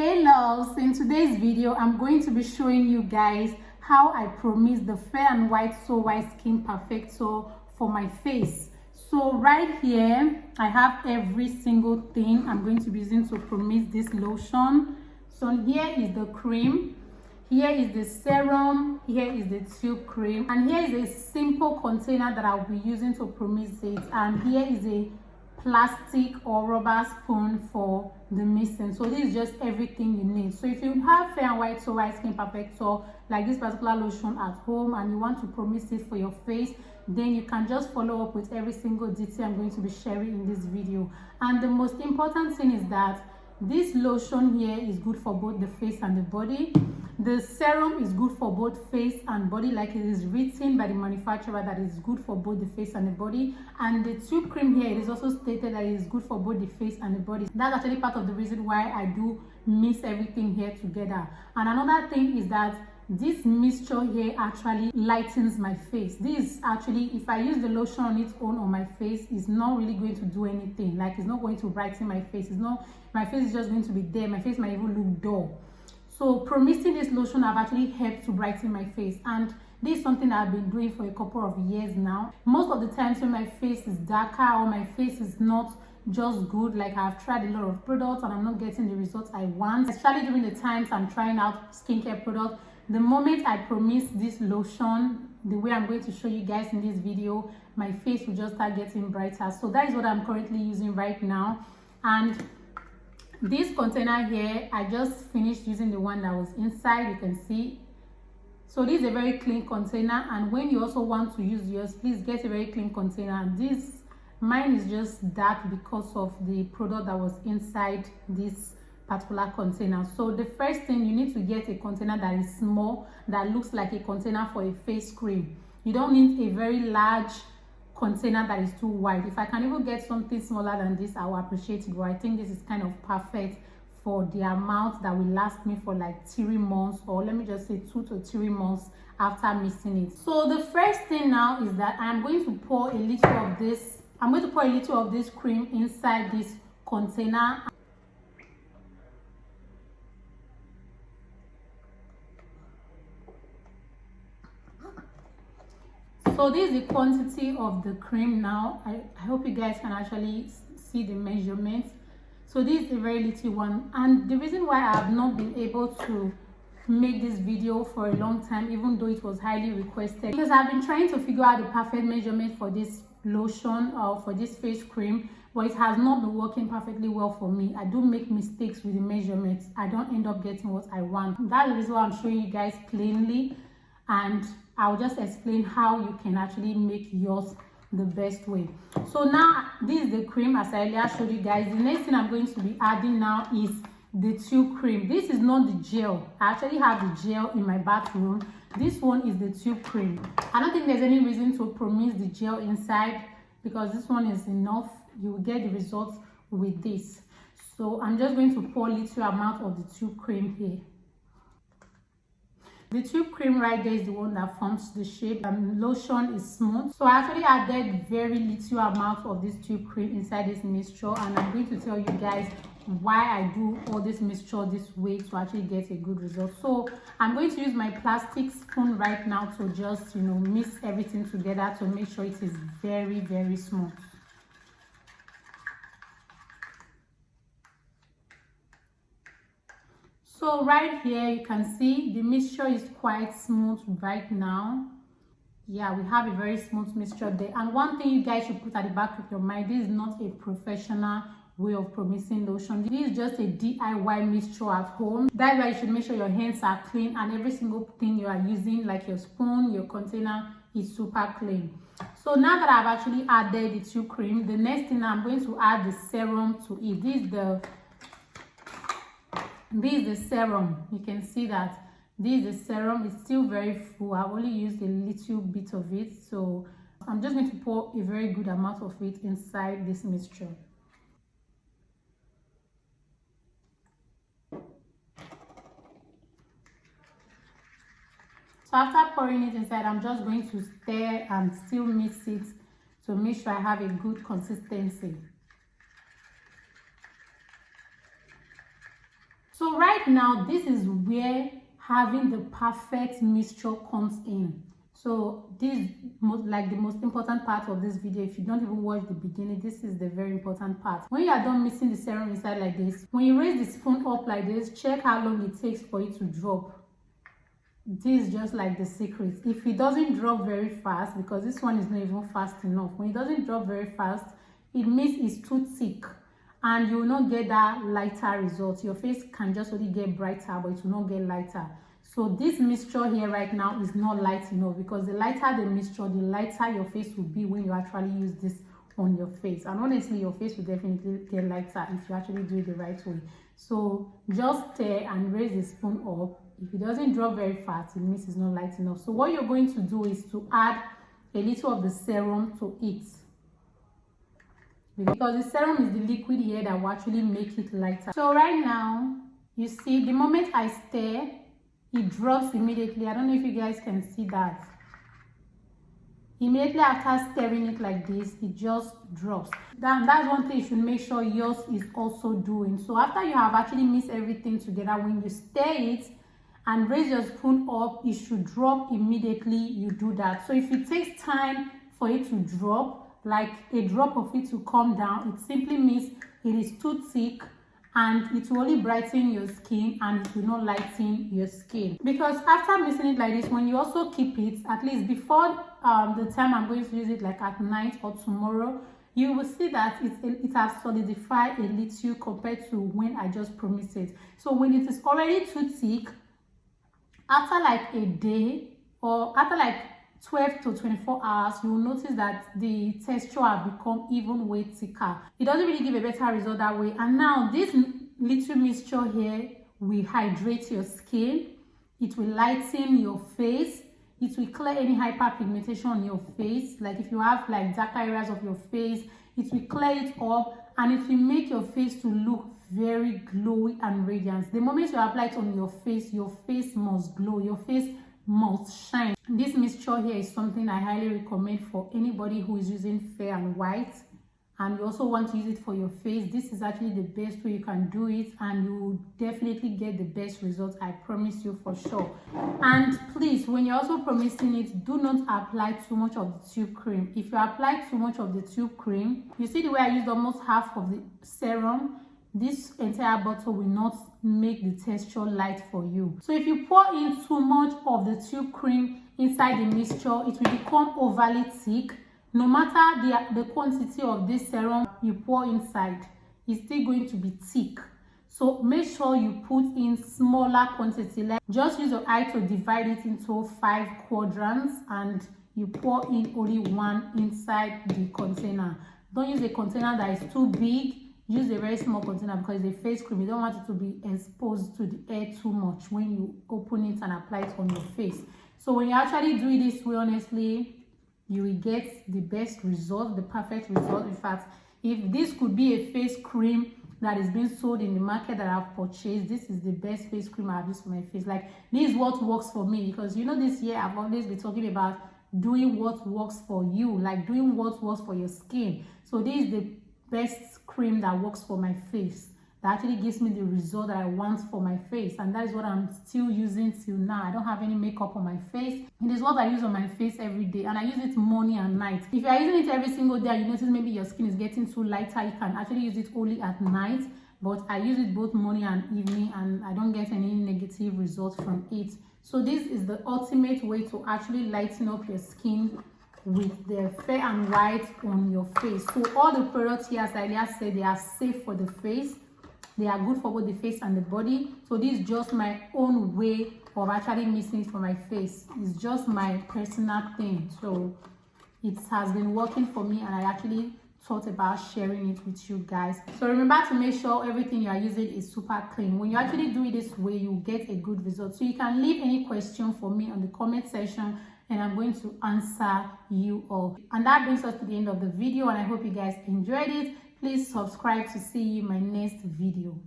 Hey loves, in today's video I'm going to be showing you guys how I promise the Fair and White So White Skin Perfector for my face. So right here I have every single thing I'm going to be using to promise this lotion. So here is the cream, here is the serum, here is the tube cream, and here is a simple container that I'll be using to promise it, and here is a plastic or rubber spoon for the mixing. So this is just everything you need. So if you have Fair and White So White Skin Perfector like this particular lotion at home and you want to promise it for your face, then you can just follow up with every single detail I'm going to be sharing in this video. And the most important thing is that this lotion here is good for both the face and the body. The serum is good for both face and body, like it is written by the manufacturer that it's good for both the face and the body. And the tube cream here, it is also stated that it is good for both the face and the body. That's actually part of the reason why I do mix everything here together. And another thing is that this mixture here actually lightens my face. This actually, if I use the lotion on its own on my face, it's not really going to do anything. Like, it's not going to brighten my face. It's not, my face is just going to be there. My face might even look dull. So promising this lotion have actually helped to brighten my face, and this is something I've been doing for a couple of years now. Most of the times when my face is darker or my face is not just good, like I've tried a lot of products and I'm not getting the results I want, especially during the times I'm trying out skincare products, the moment I promise this lotion the way I'm going to show you guys in this video, my face will just start getting brighter. So that is what I'm currently using right now. And this container here, I just finished using the one that was inside, you can see. So this is a very clean container, and when you also want to use yours, please get a very clean container. This, mine is just dark because of the product that was inside this particular container. So the first thing, you need to get a container that is small, that looks like a container for a face cream. You don't need a very large container that is too wide. If I can even get something smaller than this, I will appreciate it, but I think this is kind of perfect for the amount that will last me for like 3 months, or let me just say 2 to 3 months after mixing it. So the first thing now is that I'm going to pour a little of this, cream inside this container. So this is the quantity of the cream now. I hope you guys can actually see the measurements. So this is a very little one, and the reason why I have not been able to make this video for a long time, even though it was highly requested, because I've been trying to figure out the perfect measurement for this lotion or for this face cream, but it has not been working perfectly well for me. I do make mistakes with the measurements. I don't end up getting what I want. That's the reason why I'm showing you guys plainly, and I'll just explain how you can actually make yours the best way. So now this is the cream, as I earlier showed you guys. The next thing I'm going to be adding now is the tube cream. This is not the gel. I actually have the gel in my bathroom. This one is the tube cream. I don't think there's any reason to promise the gel inside, because this one is enough. You will get the results with this. So I'm just going to pour a little amount of the tube cream here. The tube cream right there is the one that forms the shape, and lotion is smooth. So I actually added very little amount of this tube cream inside this mixture, and I'm going to tell you guys why I do all this mixture this way to actually get a good result. So I'm going to use my plastic spoon right now to just, mix everything together to make sure it is very, very smooth. So right here you can see the mixture is quite smooth right now. Yeah, we have a very smooth mixture there. And one thing you guys should put at the back of your mind, this is not a professional way of promising lotion. This is just a DIY mixture at home. That's why you should make sure your hands are clean and every single thing you are using, like your spoon, your container, is super clean. So now that I've actually added the tube cream, the next thing I'm going to add the serum to it. This is the serum. You can see that this is the serum. It's still very full. I've only used a little bit of it, so I'm just going to pour a very good amount of it inside this mixture. So after pouring it inside, I'm just going to stir and still mix it to make sure I have a good consistency. So So right now, this is where having the perfect mixture comes in. So this is like the most important part of this video. If you don't even watch the beginning, this is the very important part. When you are done mixing the serum inside like this, when you raise the spoon up like this, check how long it takes for it to drop. This is just like the secret. If it doesn't drop very fast, because this one is not even fast enough, when it doesn't drop very fast, it means it's too thick and you will not get that lighter result. Your face can just only get brighter, but it will not get lighter. So this mixture here right now is not light enough, because the lighter the mixture, the lighter your face will be when you actually use this on your face. And honestly, your face will definitely get lighter if you actually do it the right way. So just stir and raise the spoon up. If it doesn't drop very fast, it means it's not light enough. So what you're going to do is to add a little of the serum to it, because the serum is the liquid here that will actually make it lighter. So right now, you see, the moment I stir, it drops immediately. I don't know if you guys can see that. Immediately after stirring it like this, it just drops. That's one thing you should make sure yours is also doing. So after you have actually mixed everything together, when you stir it and raise your spoon up, it should drop immediately. You do that. So if it takes time for it to drop, like a drop of it to come down, it simply means it is too thick and it will only brighten your skin and it will not lighten your skin. Because after mixing it like this, when you also keep it, at least before the time I'm going to use it, like at night or tomorrow, you will see that it has solidified a little compared to when I just promised it. So when it is already too thick, after like a day or after like 12 to 24 hours, you will notice that the texture has become even way thicker. It doesn't really give a better result that way. And now this little mixture here will hydrate your skin. It will lighten your face. It will clear any hyperpigmentation on your face. Like if you have like dark areas of your face, it will clear it up and it will make your face to look very glowy and radiant. The moment you apply it on your face must glow. Your face must shine. This mixture here is something I highly recommend for anybody who is using fair and white and you also want to use it for your face. This is actually the best way you can do it and you will definitely get the best results, I promise you for sure. And please, when you're also promising it, do not apply too much of the tube cream. If you apply too much of the tube cream, you see the way I used almost half of the serum, this entire bottle will not make the texture light for you. So if you pour in too much of the tube cream inside the mixture, it will become overly thick. No matter the quantity of this serum you pour inside, it's still going to be thick. So make sure you put in smaller quantity. Like just use your eye to divide it into 5 quadrants and you pour in only one inside the container. Don't use a container that is too big. Use a very small container because it's a face cream. You don't want it to be exposed to the air too much when you open it and apply it on your face. So when you actually do it this way, honestly, you will get the best result, the perfect result. In fact, if this could be a face cream that is being sold in the market that I've purchased, this is the best face cream I've used for my face. like this is what works for me, because you know this year I've always been talking about doing what works for you, like doing what works for your skin. So this is the best cream that works for my face, that actually gives me the result that I want for my face, and that is what I'm still using till now. I don't have any makeup on my face. It is what I use on my face every day, and I use it morning and night. If you are using it every single day and you notice maybe your skin is getting too lighter, you can actually use it only at night, but I use it both morning and evening and I don't get any negative results from it. So this is the ultimate way to actually lighten up your skin with the fair and white on your face. So all the products here, as I earlier said, they are safe for the face. They are good for both the face and the body. So this is just my own way of actually mixing it for my face. It's just my personal thing. So it has been working for me and I actually thought about sharing it with you guys. So remember to make sure everything you are using is super clean. When you actually do it this way, you get a good result. So you can leave any question for me on the comment section and I'm going to answer you all. And that brings us to the end of the video and I hope you guys enjoyed it. Please subscribe to see my next video.